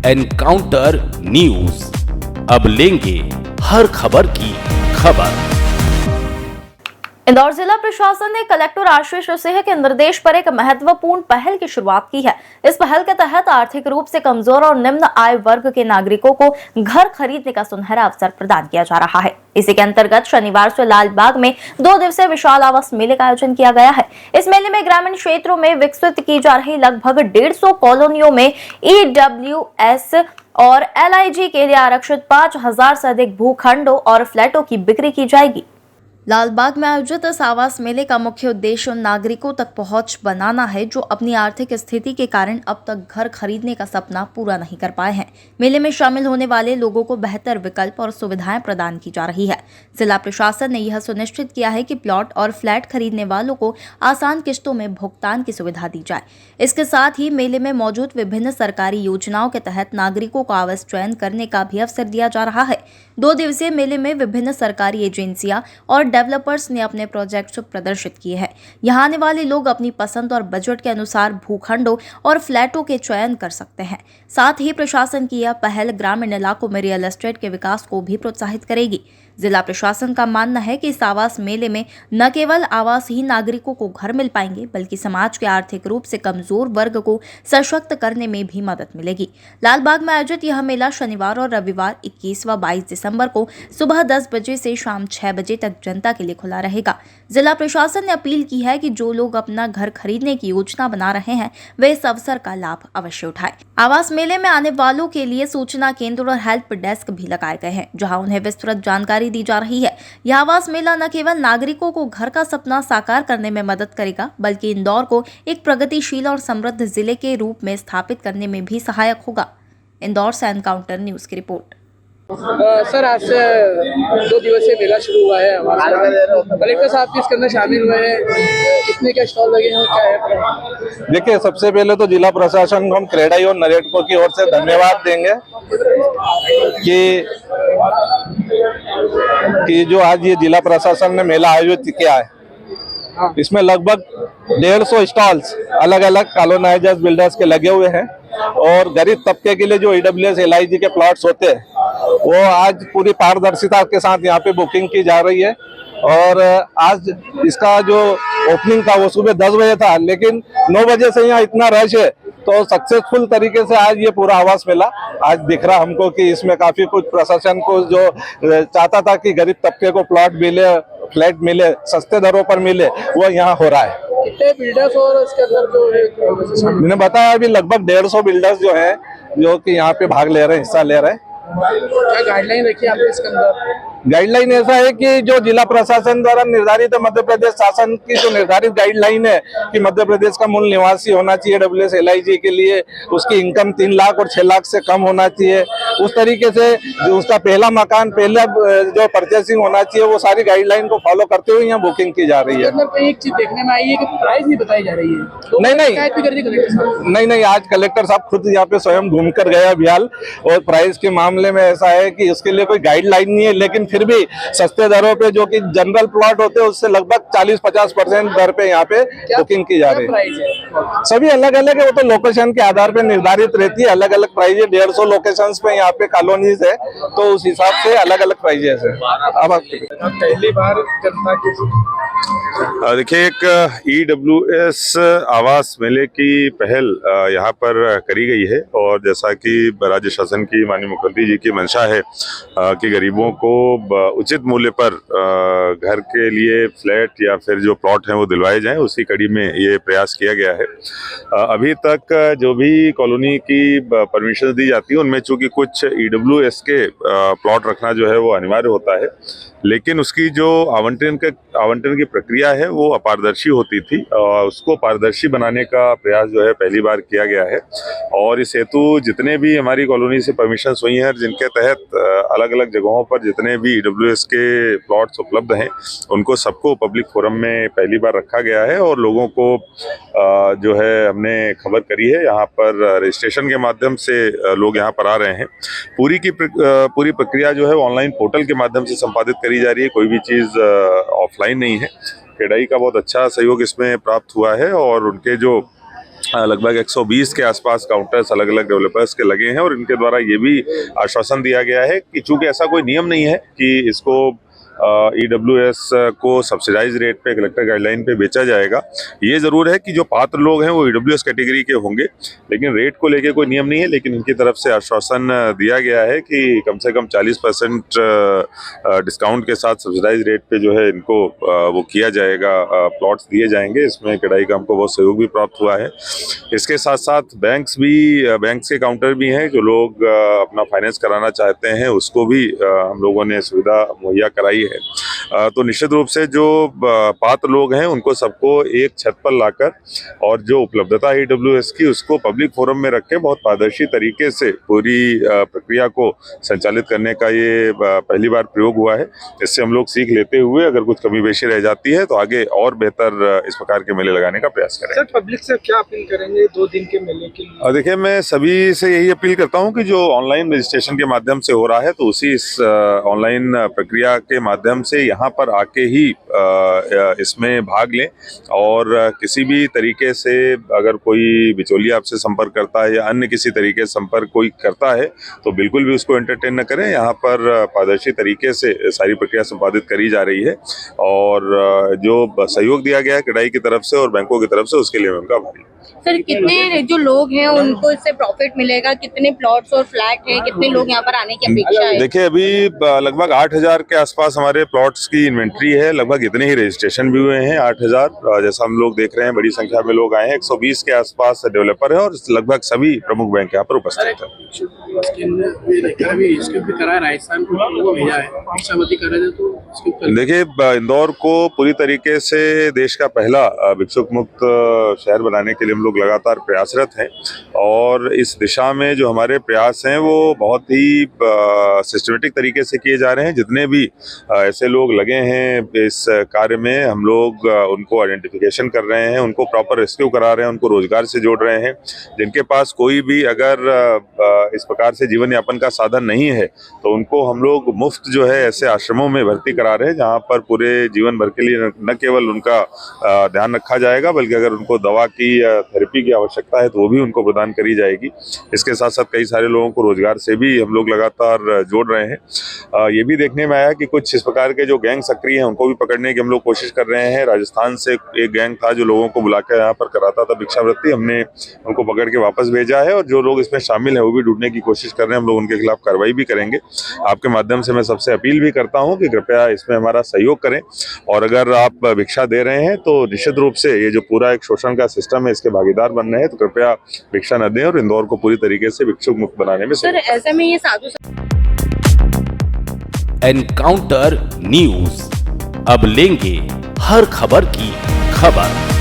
Encounter news, अब लेंगे हर खबर की खबर। इंदौर जिला प्रशासन ने कलेक्टर आशीष सिंह के निर्देश पर एक महत्वपूर्ण पहल की शुरुआत की है। इस पहल के तहत आर्थिक रूप से कमजोर और निम्न आय वर्ग के नागरिकों को घर खरीदने का सुनहरा अवसर प्रदान किया जा रहा है। इसी के अंतर्गत शनिवार से लाल बाग में 2 दिवसीय विशाल आवास मेले का आयोजन किया गया है। इस मेले में ग्रामीण क्षेत्रों में विकसित की जा रही लगभग 150 कॉलोनियों में EWS और LIG के लिए आरक्षित 5000 से अधिक भूखंडों और फ्लैटों की बिक्री की जाएगी। लालबाग में आयोजित इस आवास मेले का मुख्य उद्देश्य उन नागरिकों तक पहुंच बनाना है जो अपनी आर्थिक स्थिति के कारण अब तक घर खरीदने का सपना पूरा नहीं कर पाए हैं। मेले में शामिल होने वाले लोगों को बेहतर विकल्प और सुविधाएं प्रदान की जा रही है। जिला प्रशासन ने यह सुनिश्चित किया है कि प्लॉट और फ्लैट खरीदने वालों को आसान किस्तों में भुगतान की सुविधा दी जाए। इसके साथ ही मेले में मौजूद विभिन्न सरकारी योजनाओं के तहत नागरिकों को आवास चयन करने का भी अवसर दिया जा रहा है। 2 दिवसीय मेले में विभिन्न सरकारी एजेंसियां और डेवलपर्स ने अपने प्रोजेक्ट्स प्रदर्शित किए हैं। यहाँ आने वाले लोग अपनी पसंद और बजट के अनुसार भूखंडों और फ्लैटों के चयन कर सकते हैं। साथ ही प्रशासन की यह पहल ग्रामीण इलाकों में रियल एस्टेट के विकास को भी प्रोत्साहित करेगी। जिला प्रशासन का मानना है कि इस आवास मेले में न केवल आवासहीन नागरिकों को घर मिल पाएंगे बल्कि समाज के आर्थिक रूप से कमजोर वर्ग को सशक्त करने में भी मदद मिलेगी। लालबाग में आयोजित यह मेला शनिवार और रविवार 21 व 22 दिसंबर को सुबह 10 बजे से शाम 6 बजे तक जनता के लिए खुला रहेगा। जिला प्रशासन ने अपील की है कि जो लोग अपना घर खरीदने की योजना बना रहे हैं वे इस अवसर का लाभ अवश्य उठाएं। आवास मेले में आने वालों के लिए सूचना केंद्र और हेल्प डेस्क भी लगाए गए हैं जहां उन्हें विस्तृत जानकारी दी जा रही है। यह आवास मेला न केवल नागरिकों को घर का सपना साकार करने में मदद करेगा बल्कि इंदौर को एक प्रगतिशील और समृद्ध जिले के रूप में स्थापित करने में भी सहायक होगा। इंदौर से एनकाउंटर न्यूज की रिपोर्ट। सर, आज से 2 दिवसीय मेला शुरू हुआ है। कलेक्टर साहब भी इसके अंदर शामिल हुए हैं। कितने क्या स्टॉल लगे हैं, क्या है? देखिए, सबसे पहले तो जिला प्रशासन को हम क्रेडाई और नरेटको की ओर से धन्यवाद देंगे कि जो आज ये जिला प्रशासन ने मेला आयोजित किया है। इसमें लगभग 150 स्टॉल्स अलग अलग कॉलोनाइजर्स बिल्डर्स के लगे हुए हैं और गरीब तबके के लिए जो EWS LIG के प्लॉट्स होते हैं वो आज पूरी पारदर्शिता के साथ यहाँ पे बुकिंग की जा रही है। और आज इसका जो ओपनिंग था वो सुबह 10 बजे था, लेकिन 9 बजे से यहाँ इतना रश है तो सक्सेसफुल तरीके से आज ये पूरा आवास मेला आज दिख रहा हमको कि इसमें काफी कुछ प्रशासन को जो चाहता था कि गरीब तबके को प्लॉट मिले, फ्लैट मिले, सस्ते दरों पर मिले, वो यहाँ हो रहा है। कितने बिल्डर्स और इसके अंदर जो मैंने बताया अभी लगभग 150 बिल्डर्स जो हैं जो कि यहाँ पे भाग ले रहे हैं, हिस्सा ले रहे हैं। क्या गाइडलाइन रखी है आपने इसके अंदर? गाइडलाइन ऐसा है कि जो जिला प्रशासन द्वारा निर्धारित है, मध्य प्रदेश शासन की जो निर्धारित गाइडलाइन है कि मध्य प्रदेश का मूल निवासी होना चाहिए EWS LIG के लिए, उसकी इनकम 3 लाख और 6 लाख से कम होना चाहिए। उस तरीके से जो उसका पहला मकान, पहला जो परचेसिंग होना चाहिए, वो सारी गाइडलाइन को फॉलो करते हुए यहाँ बुकिंग की जा रही है। एक चीज देखने में आई है कि प्राइस नहीं बताई जा रही है। तो नहीं, आज कलेक्टर साहब खुद यहाँ पे स्वयं घूम कर गए अभियाल, और प्राइस के मामले में ऐसा है कि इसके लिए कोई गाइडलाइन नहीं है, लेकिन फिर भी सस्ते दरों पे जो कि जनरल प्लॉट होते हैं उससे लगभग 40-50% दर पे यहाँ पे बुकिंग की जा रही है। सभी अलग अलग है, वो तो लोकेशन के आधार पे निर्धारित रहती है। अलग अलग प्राइस है, 150 लोकेशंस पे यहाँ पे कॉलोनीज है तो उस हिसाब से अलग अलग प्राइजेस है। अब पहली बार जनता की देखिए, एक EWS आवास मेले की पहल यहाँ पर करी गई है और जैसा कि राज्य शासन की माननीय मुख्यमंत्री जी की मंशा है कि गरीबों को उचित मूल्य पर घर के लिए फ्लैट या फिर जो प्लॉट हैं वो दिलवाए जाएं, उसी कड़ी में ये प्रयास किया गया है। अभी तक जो भी कॉलोनी की परमिशन दी जाती है उनमें चूंकि कुछ EWS के प्लॉट रखना जो है वो अनिवार्य होता है, लेकिन उसकी जो आवंटन की प्रक्रिया है वो अपारदर्शी होती थी और उसको पारदर्शी बनाने का प्रयास जो है पहली बार किया गया है। और इस हेतु जितने भी हमारी कॉलोनी से परमिशंस हुई हैं, जिनके तहत अलग अलग जगहों पर जितने भी EWS के प्लॉट्स उपलब्ध हैं, उनको सबको पब्लिक फोरम में पहली बार रखा गया है और लोगों को जो है हमने खबर करी है। यहाँ पर रजिस्ट्रेशन के माध्यम से लोग यहाँ पर आ रहे हैं। पूरी प्रक्रिया जो है ऑनलाइन पोर्टल के माध्यम से संपादित करी जा रही है, कोई भी चीज़ ऑफलाइन नहीं है। क्रेडाई का बहुत अच्छा सहयोग इसमें प्राप्त हुआ है और उनके जो लगभग 120 के आसपास काउंटर्स अलग अलग डेवलपर्स के लगे हैं और इनके द्वारा ये भी आश्वासन दिया गया है कि चूंकि ऐसा कोई नियम नहीं है कि इसको EWS को सब्सिडाइज रेट पे कलेक्टर गाइडलाइन पे बेचा जाएगा। ये जरूर है कि जो पात्र लोग हैं वो EWS कैटेगरी के होंगे, लेकिन रेट को लेके कोई नियम नहीं है। लेकिन इनकी तरफ से आश्वासन दिया गया है कि कम से कम 40% डिस्काउंट के साथ सब्सिडाइज रेट पे जो है इनको वो किया जाएगा, प्लॉट्स दिए जाएंगे। इसमें किराई का हमको बहुत सहयोग भी प्राप्त हुआ है। इसके साथ साथ बैंक्स के काउंटर भी हैं, जो लोग अपना फाइनेंस कराना चाहते हैं उसको भी हम लोगों ने सुविधा मुहैया कराई है। तो निश्चित रूप से जो पात्र लोग हैं उनको सबको एक छत पर लाकर और जो उपलब्धता है EWS की उसको पब्लिक फोरम में रख के बहुत पारदर्शी तरीके से पूरी प्रक्रिया को संचालित करने का ये पहली बार प्रयोग हुआ है। इससे हम लोग सीख लेते हुए अगर कुछ कमी पेशी रह जाती है तो आगे और बेहतर इस प्रकार के मेले लगाने का प्रयास करें। सर, पब्लिक से क्या अपील करेंगे 2 दिन के मेले के लिए? देखिए, मैं सभी से यही अपील करता हूं कि जो ऑनलाइन रजिस्ट्रेशन के माध्यम से हो रहा है तो उसी इस ऑनलाइन प्रक्रिया के माध्यम से यहाँ पर आके ही इसमें भाग लें और किसी भी तरीके से अगर कोई बिचौलिया आपसे संपर्क करता है या अन्य किसी तरीके से संपर्क कोई करता है तो बिल्कुल भी उसको एंटरटेन न करें। यहाँ पर पारदर्शी तरीके से सारी प्रक्रिया संपादित करी जा रही है और जो सहयोग दिया गया है क्रेडाई की तरफ से और बैंकों की तरफ से उसके लिए मैं उनका आभारी हूं। सर, कितने जो लोग हैं उनको इससे प्रॉफिट मिलेगा? कितने प्लॉट्स और फ्लैट हैं? कितने लोग यहाँ पर आने की अपेक्षा है? देखिए, अभी लगभग 8000 के आसपास हमारे प्लॉट्स की इन्वेंट्री है। लगभग इतने ही रजिस्ट्रेशन भी हुए हैं, 8000 जैसा हम लोग देख रहे हैं। बड़ी संख्या में लोग आए हैं, 120 के आसपास डेवलपर है और लगभग सभी प्रमुख बैंक यहाँ पर उपस्थित है। देखिए, इंदौर को पूरी तरीके से देश का पहला भिक्षुक मुक्त शहर बनाने के लिए हम लोग लगातार प्रयासरत हैं और इस दिशा में जो हमारे प्रयास हैं वो बहुत ही सिस्टमेटिक तरीके से किए जा रहे हैं। जितने भी ऐसे लोग लगे हैं इस कार्य में, हम लोग उनको आइडेंटिफिकेशन कर रहे हैं, उनको प्रॉपर रेस्क्यू करा रहे हैं, उनको रोजगार से जोड़ रहे हैं। जिनके पास कोई भी अगर इस प्रकार से जीवन यापन का साधन नहीं है तो उनको हम लोग मुफ्त जो है ऐसे आश्रमों में भर्ती करा रहे हैं जहाँ पर पूरे जीवन भर के लिए न केवल उनका ध्यान रखा जाएगा बल्कि अगर उनको दवा की या थेरेपी की आवश्यकता है तो वो भी उनको प्रदान करी जाएगी। इसके साथ साथ कई सारे लोगों को रोजगार से भी हम लोग लगातार जोड़ रहे हैं। ये भी देखने में आया कि कुछ इस प्रकार के जो गैंग सक्रिय हैं उनको भी पकड़ने की हम लोग कोशिश कर रहे हैं। राजस्थान से एक गैंग था जो लोगों को बुलाकर यहाँ पर कराता था भिक्षावृत्ति, हमने उनको पकड़ के वापस भेजा है और जो लोग इसमें शामिल है वो भी ढूंढने की कोशिश कर रहे हैं। हम लोग उनके खिलाफ कार्रवाई भी करेंगे। आपके माध्यम से मैं सबसे अपील भी करता हूँ कि कृपया इसमें हमारा सहयोग करें और अगर आप भिक्षा दे रहे हैं तो निश्चित रूप से ये जो पूरा एक शोषण का सिस्टम है इसके भागीदार बन रहे हैं तो कृपया भिक्षा न दें और इंदौर को पूरी तरीके से भिक्षुक मुक्त बनाने में सर, ऐसे में ये साधु एनकाउंटर न्यूज अब लेंगे हर खबर की खबर।